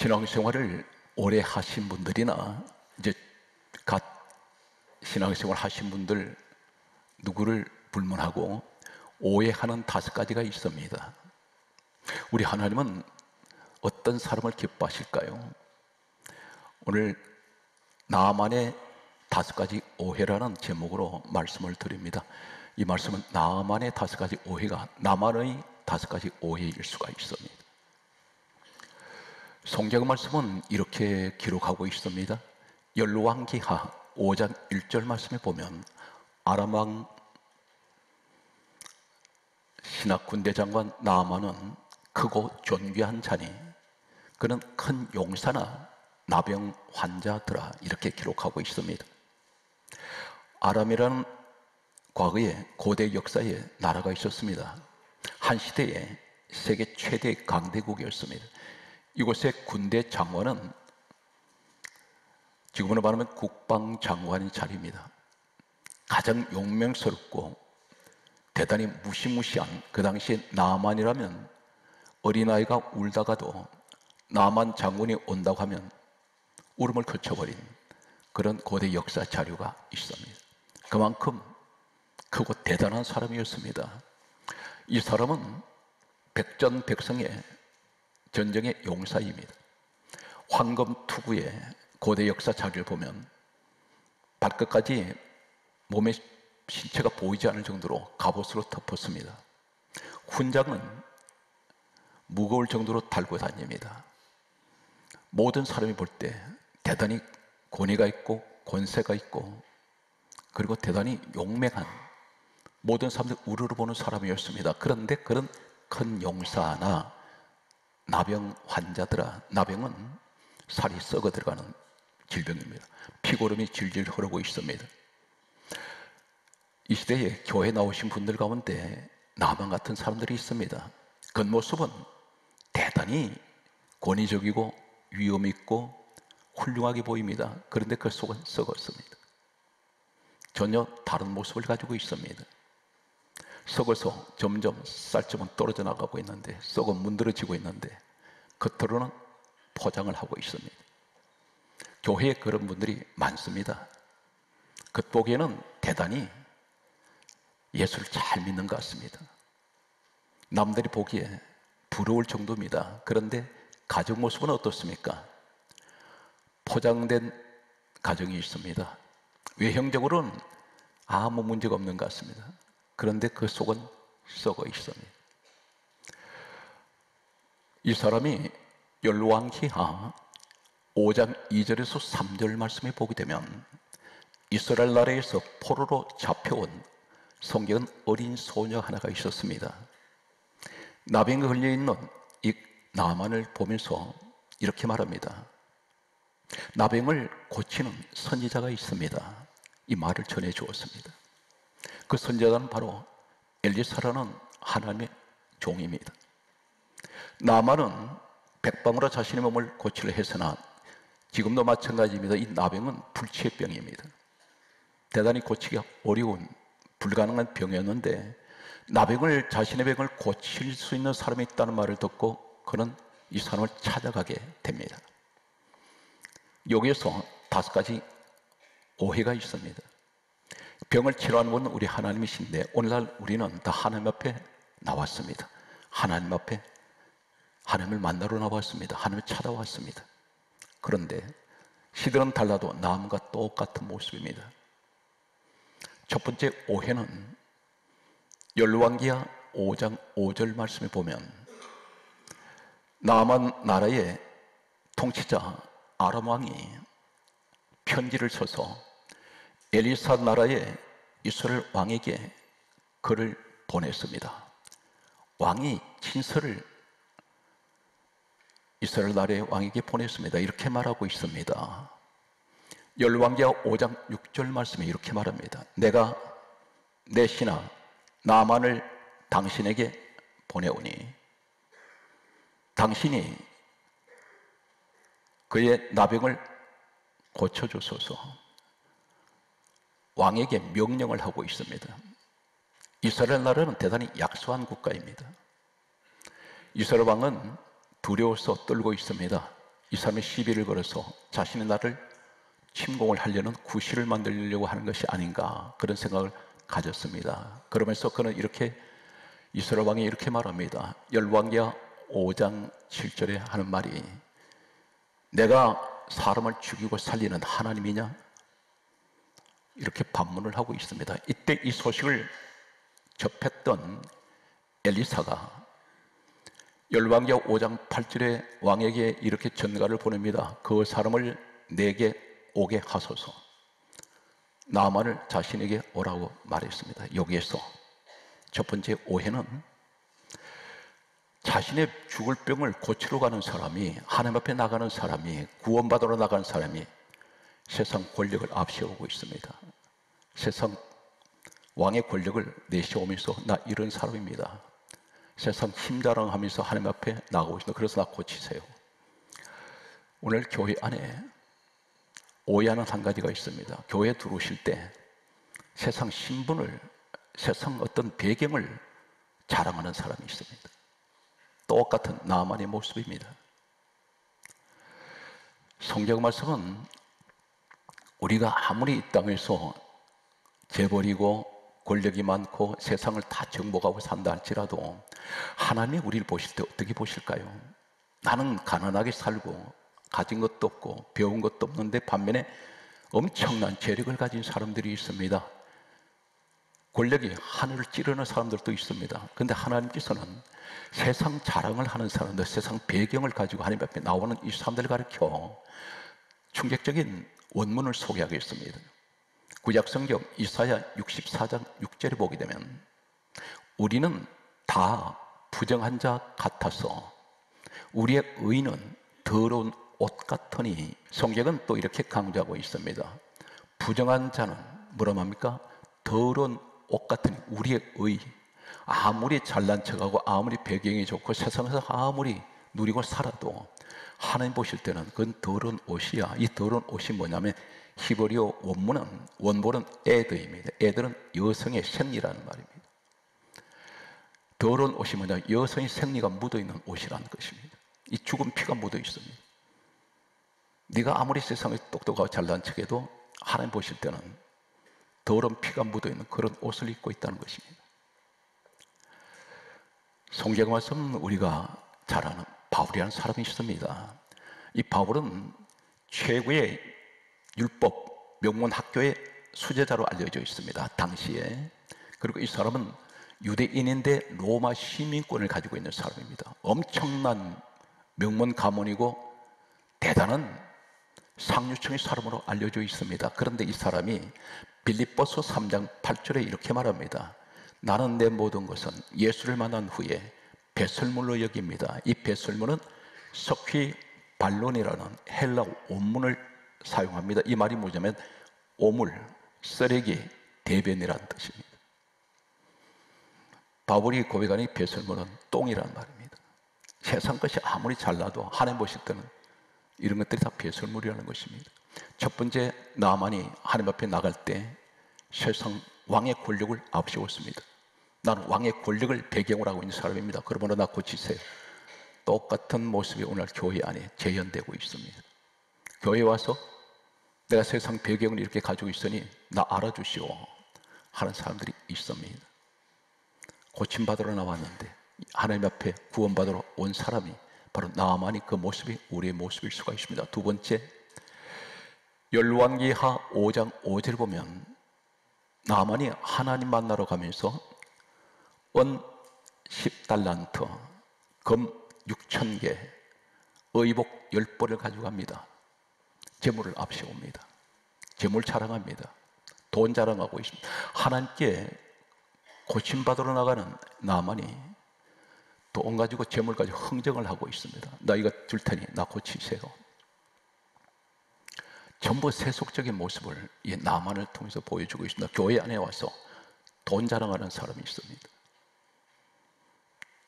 신앙생활을 오래 하신 분들이나 이제 갓 신앙생활 하신 분들 누구를 불문하고 오해하는 5가지가 있습니다. 우리 하나님은 어떤 사람을 기뻐하실까요? 오늘 나만의 5가지 오해라는 제목으로 말씀을 드립니다. 이 말씀은 나만의 5가지 오해가 나만의 5가지 오해일 수가 있습니다. 성경 말씀은 이렇게 기록하고 있습니다. 열왕기하 5장 1절 말씀에 보면 아람 왕 신하 군대 장관 나아만은 크고 존귀한 자니 그는 큰 용사나 나병 환자더라, 이렇게 기록하고 있습니다. 아람이라는 과거에 고대 역사에 나라가 있었습니다. 한 시대에 세계 최대의 강대국이었습니다. 이곳의 군대 장관은 지금으로 말하면 국방장관의 자리입니다. 가장 용맹스럽고 대단히 무시무시한, 그 당시에 나아만이라면 어린아이가 울다가도 나아만 장군이 온다고 하면 울음을 그쳐버린 그런 고대 역사 자료가 있습니다. 그만큼 크고 대단한 사람이었습니다. 이 사람은 백전백승의 전쟁의 용사입니다. 황금투구의 고대 역사 자료를 보면 발끝까지 몸의 신체가 보이지 않을 정도로 갑옷으로 덮었습니다. 훈장은 무거울 정도로 달고 다닙니다. 모든 사람이 볼 때 대단히 권위가 있고 권세가 있고 그리고 대단히 용맹한, 모든 사람들 우르르 보는 사람이었습니다. 그런데 그런 큰 용사나 나병 환자들아, 나병은 살이 썩어 들어가는 질병입니다. 피고름이 질질 흐르고 있습니다. 이 시대에 교회 나오신 분들 가운데 나만 같은 사람들이 있습니다. 겉모습은 대단히 권위적이고 위험 있고 훌륭하게 보입니다. 그런데 그 속은 썩었습니다. 전혀 다른 모습을 가지고 있습니다. 썩어서 점점 쌀점은 떨어져 나가고 있는데, 썩어 문드러지고 있는데 겉으로는 포장을 하고 있습니다. 교회에 그런 분들이 많습니다. 겉보기에는 대단히 예수를 잘 믿는 것 같습니다. 남들이 보기에 부러울 정도입니다. 그런데 가정 모습은 어떻습니까? 포장된 가정이 있습니다. 외형적으로는 아무 문제가 없는 것 같습니다. 그런데 그 속은 썩어 있습니다. 이 사람이 열왕기하 5장 2절에서 3절 말씀에 보게 되면 이스라엘 나라에서 포로로 잡혀온 성경은 어린 소녀 하나가 있었습니다. 나병에 걸려있는 이 나아만을 보면서 이렇게 말합니다. 나병을 고치는 선지자가 있습니다. 이 말을 전해 주었습니다. 그 선지자는 바로 엘리사라는 하나님의 종입니다. 나아만은 백방으로 자신의 몸을 고치려 했으나 지금도 마찬가지입니다. 이 나병은 불치병입니다. 대단히 고치기가 어려운 불가능한 병이었는데 나병을, 자신의 병을 고칠 수 있는 사람이 있다는 말을 듣고 그는 이 사람을 찾아가게 됩니다. 여기에서 5가지 오해가 있습니다. 병을 치료하는 분은 우리 하나님이신데 오늘날 우리는 다 하나님 앞에 나왔습니다. 하나님 앞에 하나님을 만나러 나왔습니다. 하나님을 찾아왔습니다. 그런데 시들은 달라도 남과 똑같은 모습입니다. 첫 번째 오해는 열왕기하 5장 5절 말씀에 보면 나아만 나라의 통치자 아람 왕이 편지를 써서 엘리사 나라의 이스라엘 왕에게 글을 보냈습니다. 왕이 친서를 이스라엘 나라의 왕에게 보냈습니다. 이렇게 말하고 있습니다. 열왕기하 5장 6절 말씀에 이렇게 말합니다. 내가 내 신하 나아만을 당신에게 보내오니 당신이 그의 나병을 고쳐주소서. 왕에게 명령을 하고 있습니다. 이스라엘 나라는 대단히 약소한 국가입니다. 이스라엘 왕은 두려워서 떨고 있습니다. 이 사람이 시비를 걸어서 자신의 나를 침공을 하려는 구실을 만들려고 하는 것이 아닌가, 그런 생각을 가졌습니다. 그러면서 그는 이렇게, 이스라엘 왕이 이렇게 말합니다. 열왕기하 5장 7절에 하는 말이, 내가 사람을 죽이고 살리는 하나님이냐? 이렇게 반문을 하고 있습니다. 이때 이 소식을 접했던 엘리사가 열왕기하 5장 8절에 왕에게 이렇게 전가를 보냅니다. 그 사람을 내게 오게 하소서. 나만을 자신에게 오라고 말했습니다. 여기에서 첫 번째 오해는, 자신의 죽을 병을 고치러 가는 사람이, 하나님 앞에 나가는 사람이, 구원받으러 나가는 사람이 세상 권력을 앞세우고 있습니다. 세상 왕의 권력을 내세우면서 나 이런 사람입니다, 세상 힘자랑하면서 하나님 앞에 나가고 있습니다, 그래서 나 고치세요. 오늘 교회 안에 오해하는 한 가지가 있습니다. 교회에 들어오실 때 세상 신분을, 세상 어떤 배경을 자랑하는 사람이 있습니다. 똑같은 나만의 모습입니다. 성경 말씀은 우리가 아무리 이 땅에서 재벌이고 권력이 많고 세상을 다 정복하고 산다 할지라도 하나님이 우리를 보실 때 어떻게 보실까요? 나는 가난하게 살고 가진 것도 없고 배운 것도 없는데 반면에 엄청난 재력을 가진 사람들이 있습니다. 권력이 하늘을 찌르는 사람들도 있습니다. 그런데 하나님께서는 세상 자랑을 하는 사람들, 세상 배경을 가지고 하나님 앞에 나오는 이 사람들을 가르쳐 충격적인 원문을 소개하겠습니다. 구약성경 이사야 64장 6절에 보게 되면, 우리는 다 부정한 자 같아서 우리의 의는 더러운 옷 같으니, 성경은 또 이렇게 강조하고 있습니다. 부정한 자는 뭐라 합니까? 더러운 옷 같으니, 우리의 의, 아무리 잘난 척하고 아무리 배경이 좋고 세상에서 아무리 누리고 살아도 하나님 보실 때는 그건 더러운 옷이야. 이 더러운 옷이 뭐냐면 히브리어 원본은 에드입니다. 에드는 여성의 생리라는 말입니다. 더러운 옷이 뭐냐면 여성의 생리가 묻어있는 옷이라는 것입니다. 이 죽은 피가 묻어 있습니다. 네가 아무리 세상에 똑똑하고 잘난 척해도 하나님 보실 때는 더러운 피가 묻어있는 그런 옷을 입고 있다는 것입니다. 성경 말씀은 우리가 잘 아는 바울이라는 사람이 있습니다. 이 바울은 최고의 율법 명문 학교의 수제자로 알려져 있습니다, 당시에. 그리고 이 사람은 유대인인데 로마 시민권을 가지고 있는 사람입니다. 엄청난 명문 가문이고 대단한 상류층의 사람으로 알려져 있습니다. 그런데 이 사람이 빌립보서 3장 8절에 이렇게 말합니다. 나는 내 모든 것은 예수를 만난 후에 배설물로 여깁니다. 이 배설물은 석휘 발론이라는 헬라 원문을 사용합니다. 이 말이 뭐냐면 오물, 쓰레기, 대변이라는 뜻입니다. 바울이 고백하는 배설물은 똥이라는 말입니다. 세상 것이 아무리 잘나도 하나님 보실 때는 이런 것들이 다 배설물이라는 것입니다. 첫 번째, 나만이 하나님 앞에 나갈 때 세상 왕의 권력을 앞세웠습니다. 나는 왕의 권력을 배경으로 하고 있는 사람입니다. 그러므로 나 고치세요. 똑같은 모습이 오늘 교회 안에 재현되고 있습니다. 교회에 와서 내가 세상 배경을 이렇게 가지고 있으니 나 알아주시오 하는 사람들이 있습니다. 고침받으러 나왔는데 하나님 앞에 구원받으러 온 사람이 바로 나만이 그 모습이 우리의 모습일 수가 있습니다. 두 번째, 열왕기하 5장 5절 보면 나만이 하나님 만나러 가면서 은 10달란트, 금 6,000개, 의복 10벌을 가져갑니다. 재물을 앞세웁니다. 재물 자랑합니다. 돈 자랑하고 있습니다. 하나님께 고침받으러 나가는 나만이 돈 가지고 재물 가지고 흥정을 하고 있습니다. 나 이거 줄 테니 나 고치세요. 전부 세속적인 모습을 이 나만을 통해서 보여주고 있습니다. 교회 안에 와서 돈 자랑하는 사람이 있습니다.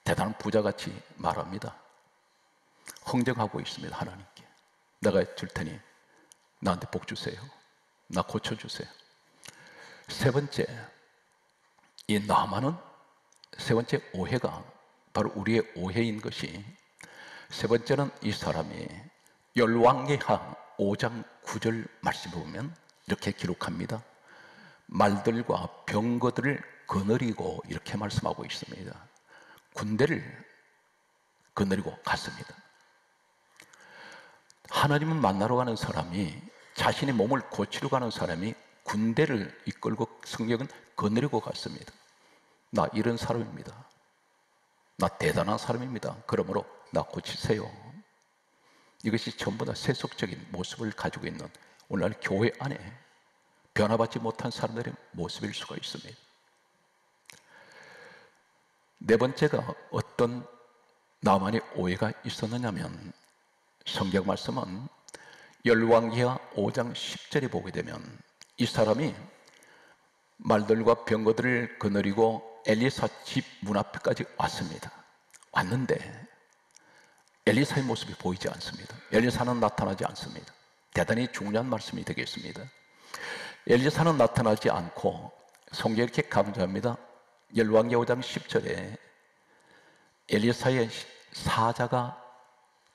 대단한 부자같이 말합니다. 흥정하고 있습니다. 하나님께 내가 줄 테니 나한테 복 주세요. 나 고쳐주세요. 세 번째, 이 나만은 세 번째 오해가 바로 우리의 오해인 것이, 세 번째는 이 사람이 열왕기하 5장 9절 말씀 보면 이렇게 기록합니다. 말들과 병거들을 거느리고, 이렇게 말씀하고 있습니다. 군대를 거느리고 갔습니다. 하나님을 만나러 가는 사람이, 자신의 몸을 고치러 가는 사람이 군대를 이끌고 성경은 거느리고 갔습니다. 나 이런 사람입니다. 나 대단한 사람입니다. 그러므로 나 고치세요. 이것이 전부 다 세속적인 모습을 가지고 있는 오늘날 교회 안에 변화받지 못한 사람들의 모습일 수가 있습니다. 네 번째가 어떤 나만의 오해가 있었느냐면, 성경 말씀은 열왕기하 5장 10절에 보게 되면 이 사람이 말들과 병거들을 거느리고 엘리사 집 문 앞까지 왔습니다. 왔는데 엘리사의 모습이 보이지 않습니다. 엘리사는 나타나지 않습니다. 대단히 중요한 말씀이 되겠습니다. 엘리사는 나타나지 않고 성경이 이렇게 강조합니다. 열왕기하 5장 10절에 엘리사의 사자가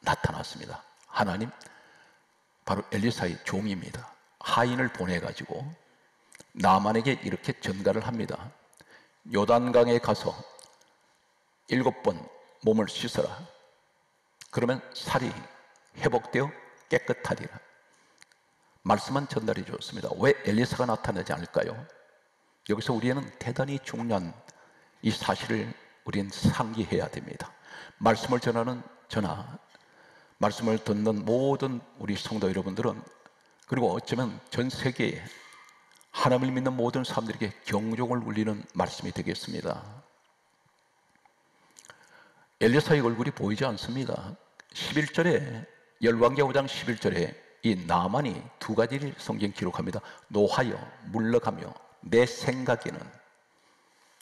나타났습니다. 하나님, 바로 엘리사의 종입니다. 하인을 보내가지고 나만에게 이렇게 전가를 합니다. 요단강에 가서 7번 몸을 씻어라. 그러면 살이 회복되어 깨끗하리라. 말씀만 전달해 주었습니다. 왜 엘리사가 나타나지 않을까요? 여기서 우리는 대단히 중요한 이 사실을 우리는 상기해야 됩니다. 말씀을 전하는 저나 말씀을 듣는 모든 우리 성도 여러분들은, 그리고 어쩌면 전 세계에 하나님을 믿는 모든 사람들에게 경종을 울리는 말씀이 되겠습니다. 엘리사의 얼굴이 보이지 않습니다. 11절에, 열왕기하 5장 11절에 이 나만이 두 가지를 성경 기록합니다. 노하여 물러가며 내 생각에는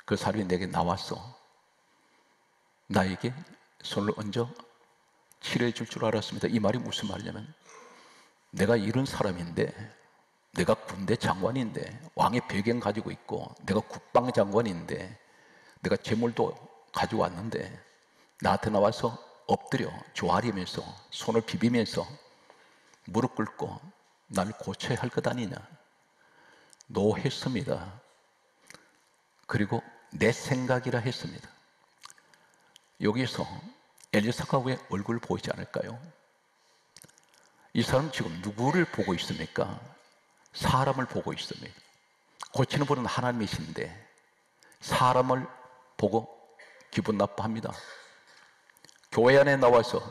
그 사람이 내게 나와서 나에게 손을 얹어 치료해 줄 줄 알았습니다. 이 말이 무슨 말이냐면, 내가 이런 사람인데, 내가 군대 장관인데, 왕의 배경 가지고 있고, 내가 국방장관인데, 내가 재물도 가지고 왔는데 나한테 나와서 엎드려 조아리면서 손을 비비면서 무릎 꿇고 나를 고쳐야 할 것 아니냐, 노했습니다. 그리고 내 생각이라 했습니다. 여기서 엘리사가 왜 얼굴을 보이지 않을까요? 이 사람 지금 누구를 보고 있습니까? 사람을 보고 있습니다. 고치는 분은 하나님이신데 사람을 보고 기분 나빠합니다. 교회 안에 나와서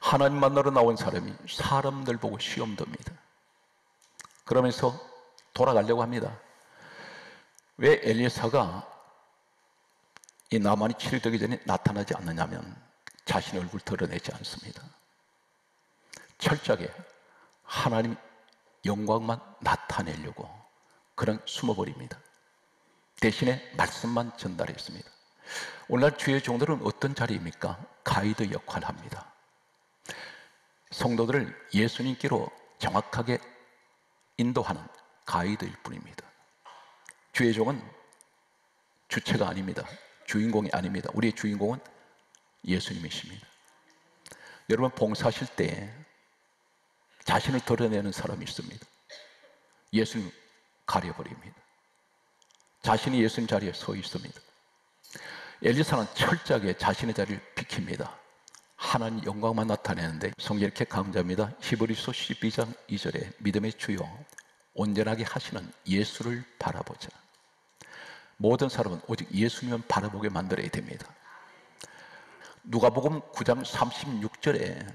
하나님 만나러 나온 사람이 사람들 보고 시험 듭니다. 그러면서 돌아가려고 합니다. 왜 엘리사가 이 나만이 치료되기 전에 나타나지 않느냐면, 자신의 얼굴을 드러내지 않습니다. 철저하게 하나님 영광만 나타내려고 그런 숨어버립니다. 대신에 말씀만 전달했습니다. 오늘날 주의 종들은 어떤 자리입니까? 가이드 역할을 합니다. 성도들을 예수님께로 정확하게 인도하는 가이드일 뿐입니다. 주의 종은 주체가 아닙니다. 주인공이 아닙니다. 우리의 주인공은 예수님이십니다. 여러분, 봉사하실 때 자신을 드러내는 사람이 있습니다. 예수님 가려버립니다. 자신이 예수님 자리에 서 있습니다. 엘리사는 철저하게 자신의 자리를 비킵니다. 하나님 영광만 나타내는데 성경 이렇게 강조합니다. 히브리서 12장 2절에 믿음의 주요 온전하게 하시는 예수를 바라보자. 모든 사람은 오직 예수님을 바라보게 만들어야 됩니다. 누가복음 9장 36절에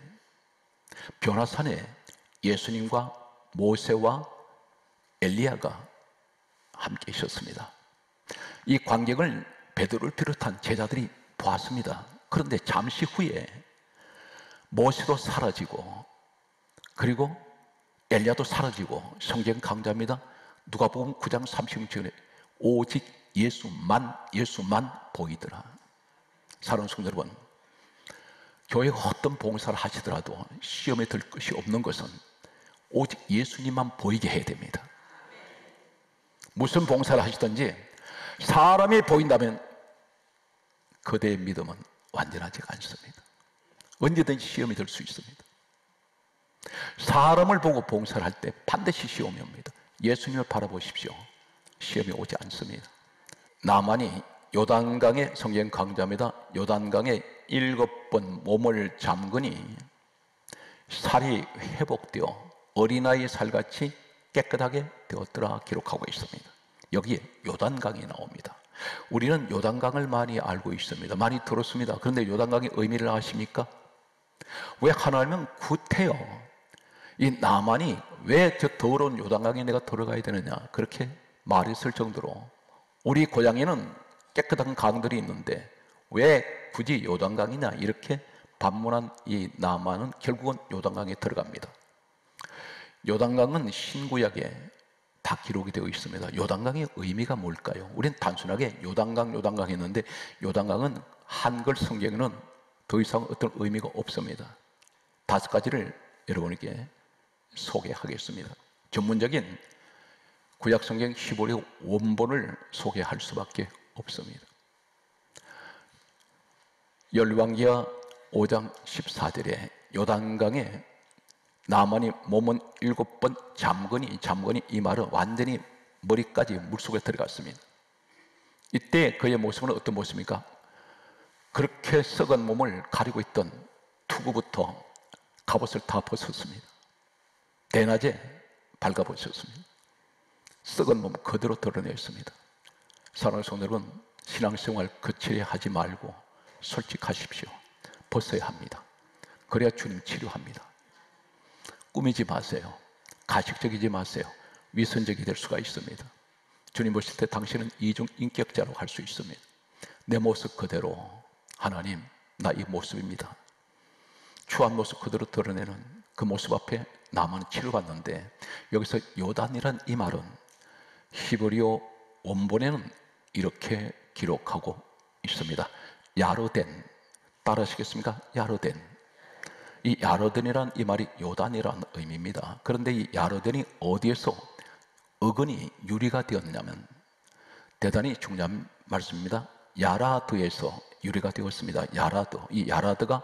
변화산에 예수님과 모세와 엘리야가 함께 있었습니다. 이 광경을 베드로를 비롯한 제자들이 보았습니다. 그런데 잠시 후에 모세도 사라지고, 그리고 엘리야도 사라지고, 성경 강조합니다. 누가복음 9장 36절에 오직 예수만 보이더라. 사랑하는 성도 여러분, 교회가 어떤 봉사를 하시더라도 시험에 들 것이 없는 것은 오직 예수님만 보이게 해야 됩니다. 무슨 봉사를 하시든지 사람이 보인다면 그대의 믿음은 완전하지가 않습니다. 언제든지 시험이 들 수 있습니다. 사람을 보고 봉사를 할 때 반드시 시험이 옵니다. 예수님을 바라보십시오. 시험이 오지 않습니다. 나만이 요단강에, 성경 강조합니다, 요단강에 7번 몸을 잠그니 살이 회복되어 어린아이 살같이 깨끗하게 되었더라 기록하고 있습니다. 여기에 요단강이 나옵니다. 우리는 요단강을 많이 알고 있습니다. 많이 들었습니다. 그런데 요단강의 의미를 아십니까? 왜 하나님은 구태여 이 나만이 왜 저 더러운 요단강에 내가 들어가야 되느냐 그렇게 말했을 정도로 우리 고향에는 깨끗한 강들이 있는데 왜 굳이 요단강이냐 이렇게 반문한 이 나만은 결국은 요단강에 들어갑니다. 요단강은 신구약에 다 기록이 되어 있습니다. 요단강의 의미가 뭘까요? 우리는 단순하게 요단강 했는데 요단강은 한글 성경에는 더 이상 어떤 의미가 없습니다. 5가지를 여러분에게 소개하겠습니다. 전문적인 구약 성경 히브리 원본을 소개할 수밖에 없습니다. 열왕기하 5장 14절에 요단강에 나만이 몸은 7번 잠그니 이 말은 완전히 머리까지 물속에 들어갔습니다. 이때 그의 모습은 어떤 모습입니까? 그렇게 썩은 몸을 가리고 있던 투구부터 갑옷을 다 벗었습니다. 대낮에 발가벗었습니다. 썩은 몸 그대로 드러냈습니다. 사랑하는 성도 여러분, 신앙생활 거칠게 하지 말고 솔직하십시오. 벗어야 합니다. 그래야 주님 치료합니다. 꾸미지 마세요. 가식적이지 마세요. 위선적이 될 수가 있습니다. 주님 보실 때 당신은 이중 인격자로 할 수 있습니다. 내 모습 그대로 하나님 나 이 모습입니다. 추한 모습 그대로 드러내는 그 모습 앞에 나만 치료받는데 여기서 요단이란 이 말은 히브리어 원본에는 이렇게 기록하고 있습니다. 야르덴 따라하시겠습니까? 야르덴. 이 야르덴이란 이 말이 요단이라는 의미입니다. 그런데 이 야르덴이 어디에서 어근이 유리가 되었냐면 대단히 중요한 말씀입니다. 야라드에서 유리가 되었습니다. 야라드. 이 야라드가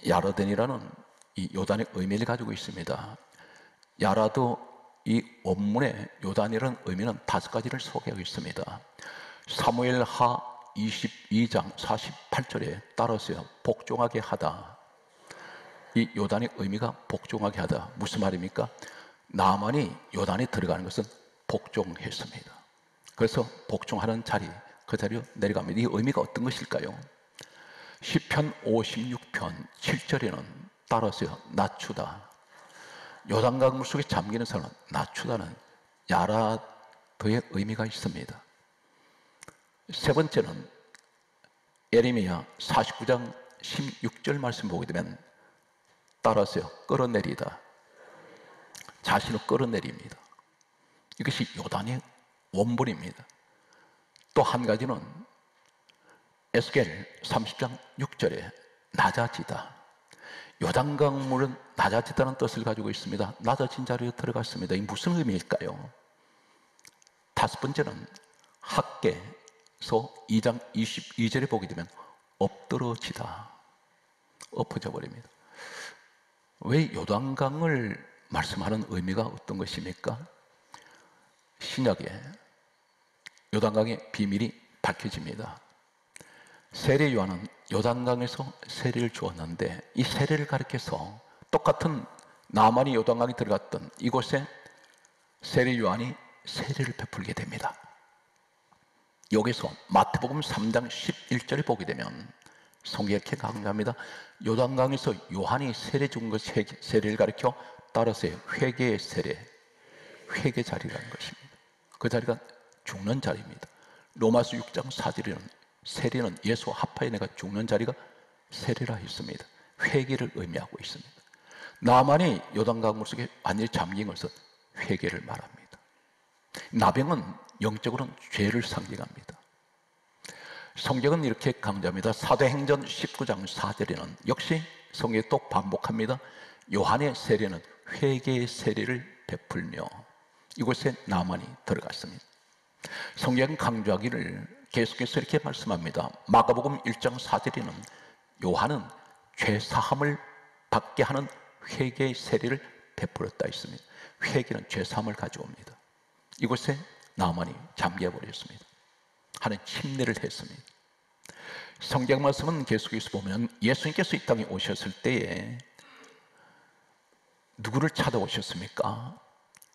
야르덴이라는 이 요단의 의미를 가지고 있습니다. 야라드 이 원문에 요단이라는 의미는 5가지를 소개하고 있습니다. 사무엘하 22장 48절에 따라서요. 복종하게 하다. 이 요단의 의미가 복종하게 하다. 무슨 말입니까? 나만이 요단에 들어가는 것은 복종했습니다. 그래서 복종하는 자리, 그 자리로 내려갑니다. 이 의미가 어떤 것일까요? 시편 56편 7절에는 따라서요. 낮추다. 요단강 물속에 잠기는 사람은 낮추다는 야라드의 의미가 있습니다. 세 번째는 예레미야 49장 16절 말씀 보게 되면 따라서요. 끌어내리다. 자신을 끌어내립니다. 이것이 요단의 원본입니다. 또 한 가지는 에스겔 30장 6절에 낮아지다. 요단강 물은 낮아지다는 뜻을 가지고 있습니다. 낮아진 자리에 들어갔습니다. 이 무슨 의미일까요? 5번째는 학개서 2장 22절에 보게 되면 엎드러지다. 엎어져 버립니다. 왜 요단강을 말씀하는 의미가 어떤 것입니까? 신약에 요단강의 비밀이 밝혀집니다. 세례 요한은 요단강에서 세례를 주었는데 이 세례를 가리켜서 똑같은 나만이 요단강에 들어갔던 이곳에 세례 요한이 세례를 베풀게 됩니다. 여기서 마태복음 3장 11절에 보게 되면 성경이 이렇게 강조합니다. 요단강에서 요한이 세례 준 것 세례를 가리켜 따라서 회개의 세례, 회개 자리라는 것입니다. 그 자리가 죽는 자리입니다. 로마서 6장 4절에는 세례는 예수 합하에 내가 죽는 자리가 세례라 했습니다. 회개를 의미하고 있습니다. 나만이 요단강 물속에 완전히 잠긴 것은 회개를 말합니다. 나병은 영적으로는 죄를 상징합니다. 성경은 이렇게 강조합니다. 사도행전 19장 4절에는 역시 성경이 또 반복합니다. 요한의 세례는 회개의 세례를 베풀며 이곳에 나만이 들어갔습니다. 성경은 강조하기를 계속해서 이렇게 말씀합니다. 마가복음 1장 4절에는 요한은 죄사함을 받게 하는 회개의 세례를 베풀었다 했습니다. 회개는 죄사함을 가져옵니다. 이곳에 나만이 잠겨 버렸습니다. 하는 침례를 했습니다. 성경 말씀은 계속해서 보면 예수님께서 이 땅에 오셨을 때에 누구를 찾아오셨습니까?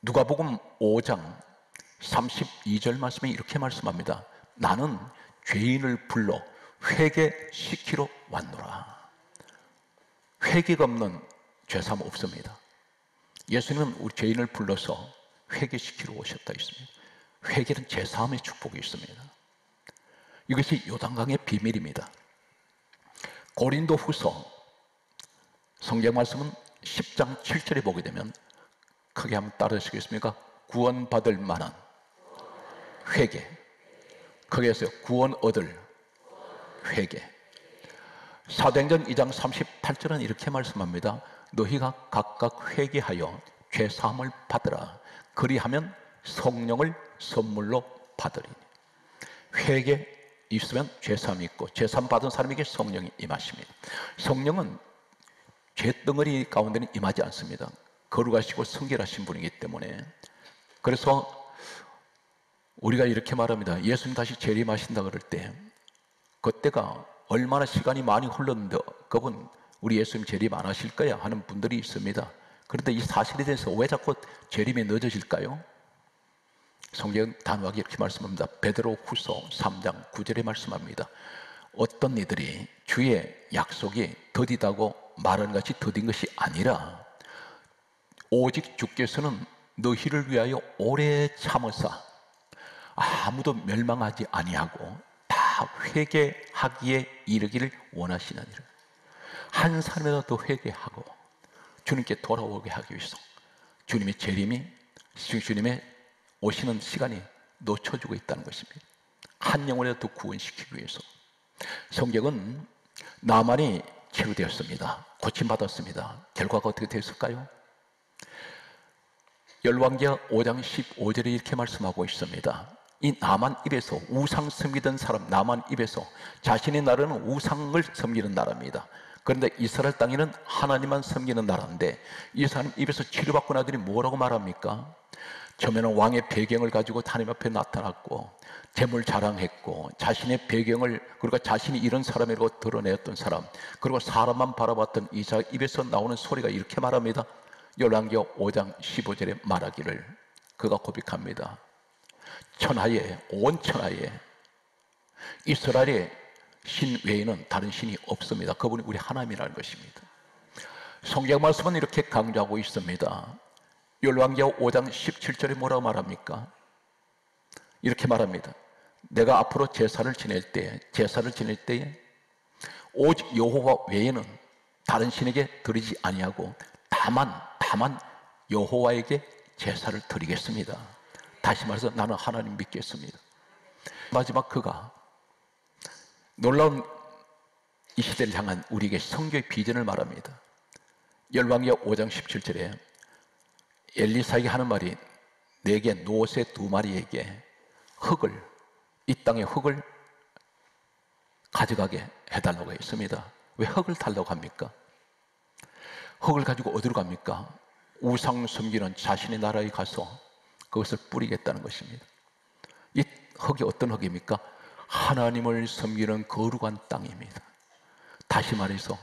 누가복음 5장 32절 말씀에 이렇게 말씀합니다. 나는 죄인을 불러 회개시키러 왔노라. 회개가 없는 죄사함 없습니다. 예수님은 우리 죄인을 불러서 회개시키러 오셨다 했습니다. 회개는 죄사함의 축복이 있습니다. 이것이 요단강의 비밀입니다. 고린도후서 성경 말씀은 10장 7절에 보게 되면 크게 한번 따라하시겠습니까? 구원받을 만한 회개. 크게 해서요. 구원 얻을 회개. 사도행전 2장 38절은 이렇게 말씀합니다. 너희가 각각 회개하여 죄사함을 받으라. 그리하면 성령을 선물로 받으리니. 회개 있으면 죄사함이 있고 죄사함 받은 사람에게 성령이 임하십니다. 성령은 죄덩어리 가운데는 임하지 않습니다. 거룩하시고 성결하신 분이기 때문에. 그래서 우리가 이렇게 말합니다. 예수님 다시 재림하신다 그럴 때 그때가 얼마나 시간이 많이 흘렀는데 그분 우리 예수님 재림 안 하실 거야 하는 분들이 있습니다. 그런데 이 사실에 대해서 왜 자꾸 재림이 늦어질까요? 성경은 단호하게 이렇게 말씀합니다. 베드로 후서 3장 9절에 말씀합니다. 어떤 이들이 주의 약속이 더디다고 말하는 것이 더딘 것이 아니라 오직 주께서는 너희를 위하여 오래 참으사 아무도 멸망하지 아니하고 다 회개하기에 이르기를 원하시느니라. 한 사람이라도 회개하고 주님께 돌아오게 하기 위해서 주님의 재림이 주님의 오시는 시간이 놓쳐지고 있다는 것입니다. 한 영혼이라도 구원시키기 위해서. 성경은 나만이 치유되었습니다. 고침받았습니다. 결과가 어떻게 됐을까요? 열왕기하 5장 15절에 이렇게 말씀하고 있습니다. 이 나만 입에서 우상 섬기던 사람 나만 입에서 자신의 나라는 우상을 섬기는 나라입니다. 그런데 이스라엘 땅에는 하나님만 섬기는 나라인데 이 사람 입에서 치료받고 나더니 뭐라고 말합니까? 처음에는 왕의 배경을 가지고 하나님 앞에 나타났고 재물 자랑했고 자신의 배경을 그리고 자신이 이런 사람이라고 드러내었던 사람 그리고 사람만 바라봤던 이자 입에서 나오는 소리가 이렇게 말합니다. 열왕기하 5장 15절에 말하기를 그가 고백합니다. 천하에 온 천하에 이스라엘의 신 외에는 다른 신이 없습니다. 그분이 우리 하나님이라는 것입니다. 성경 말씀은 이렇게 강조하고 있습니다. 열왕기하 5장 17절에 뭐라고 말합니까? 이렇게 말합니다. 내가 앞으로 제사를 지낼 때에 오직 여호와 외에는 다른 신에게 드리지 아니하고 다만 여호와에게 제사를 드리겠습니다. 다시 말해서 나는 하나님 믿겠습니다. 마지막 그가 놀라운 이 시대를 향한 우리에게 성교의 비전을 말합니다. 열왕기하 5장 17절에 엘리사에게 하는 말이 내게 노새 2마리에게 이 땅의 흙을 가져가게 해달라고 했습니다. 왜 흙을 달라고 합니까? 흙을 가지고 어디로 갑니까? 우상 섬기는 자신의 나라에 가서 그것을 뿌리겠다는 것입니다. 이 흙이 어떤 흙입니까? 하나님을 섬기는 거룩한 땅입니다. 다시 말해서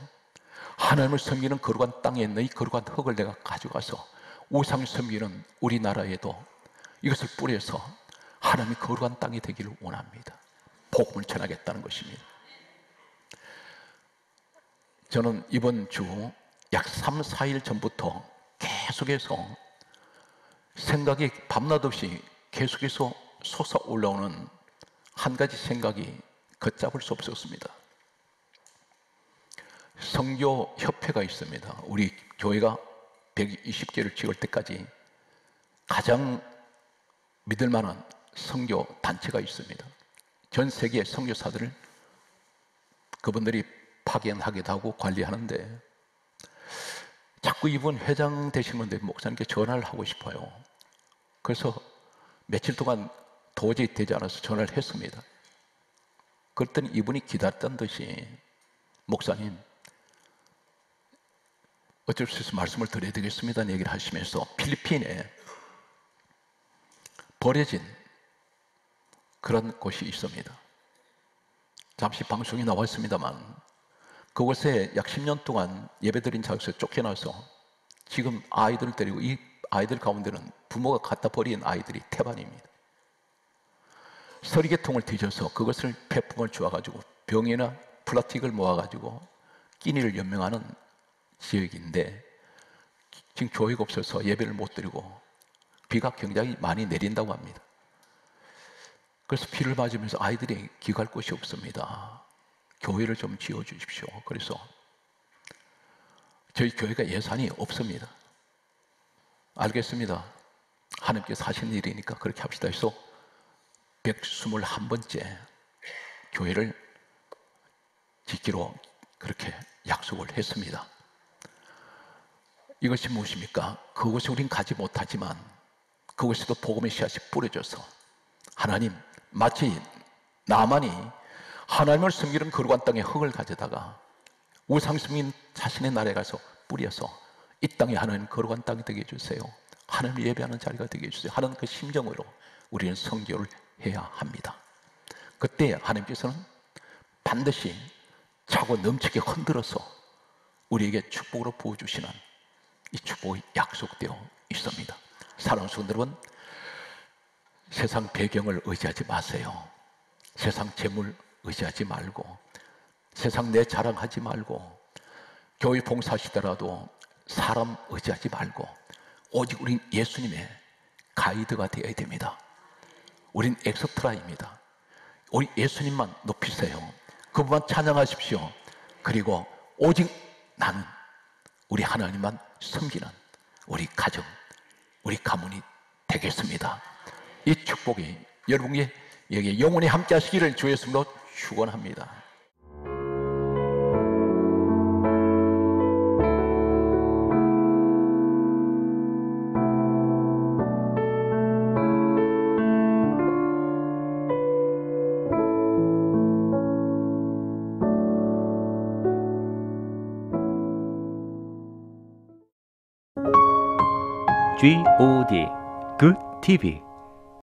하나님을 섬기는 거룩한 땅에 있는 이 거룩한 흙을 내가 가져가서 우상 섬기는 우리나라에도 이것을 뿌려서 하나님이 거룩한 땅이 되기를 원합니다. 복음을 전하겠다는 것입니다. 저는 이번 주 약 3, 4일 전부터 계속해서 생각이 밤낮 없이 계속해서 솟아올라오는 한 가지 생각이 걷잡을 수 없었습니다. 선교협회가 있습니다. 우리 교회가 120개를 찍을 때까지 가장 믿을 만한 선교 단체가 있습니다. 전 세계 선교사들을 그분들이 파견하기도 하고 관리하는데 자꾸 이분 회장 되신 분들 목사님께 전화를 하고 싶어요. 그래서 며칠 동안 도저히 되지 않아서 전화를 했습니다. 그랬더니 이분이 기다렸던 듯이 목사님 어쩔 수 없어 말씀을 드려야 되겠습니다는 얘기를 하시면서 필리핀에 버려진 그런 곳이 있습니다. 잠시 방송에 나왔습니다만 그곳에 약 10년 동안 예배드린 자에서 쫓겨나서 지금 아이들을 데리고, 이 아이들 가운데는 부모가 갖다 버린 아이들이 태반입니다. 서리개통을 뒤져서 그것을 폐품을 주어가지고 병이나 플라스틱을 모아가지고 끼니를 연명하는 지역인데 지금 교회가 없어서 예배를 못 드리고 비가 굉장히 많이 내린다고 합니다. 그래서 비를 맞으면서 아이들이 기갈 곳이 없습니다. 교회를 좀 지어 주십시오. 그래서 저희 교회가 예산이 없습니다. 알겠습니다. 하나님께서 하신 일이니까 그렇게 합시다 해서 121번째 교회를 짓기로 그렇게 약속을 했습니다. 이것이 무엇입니까? 그곳에 우린 가지 못하지만 그곳에도 복음의 씨앗이 뿌려져서 하나님, 마치 나만이 하나님을 섬기는 거룩한 땅에 흙을 가져다가 우상 섬긴 자신의 나라에 가서 뿌려서 이 땅이 하나님 거룩한 땅이 되게 해주세요, 하나님 예배하는 자리가 되게 해주세요 하는 그 심정으로 우리는 선교를 해야 합니다. 그때 하나님께서는 반드시 차고 넘치게 흔들어서 우리에게 축복으로 부어주시는 이 축복이 약속되어 있습니다. 사랑하는 성도 여러분, 세상 배경을 의지하지 마세요. 세상 재물 의지하지 말고, 세상 내 자랑하지 말고, 교회 봉사하시더라도 사람 의지하지 말고 오직 우린 예수님의 가이드가 되어야 됩니다. 우린 엑스트라입니다. 우리 예수님만 높이세요. 그분만 찬양하십시오. 그리고 오직 나는 우리 하나님만 섬기는 우리 가정, 우리 가문이 되겠습니다. 이 축복이 여러분에게 영원히 함께 하시기를 주의 이름으로 축원합니다. GOD Good TV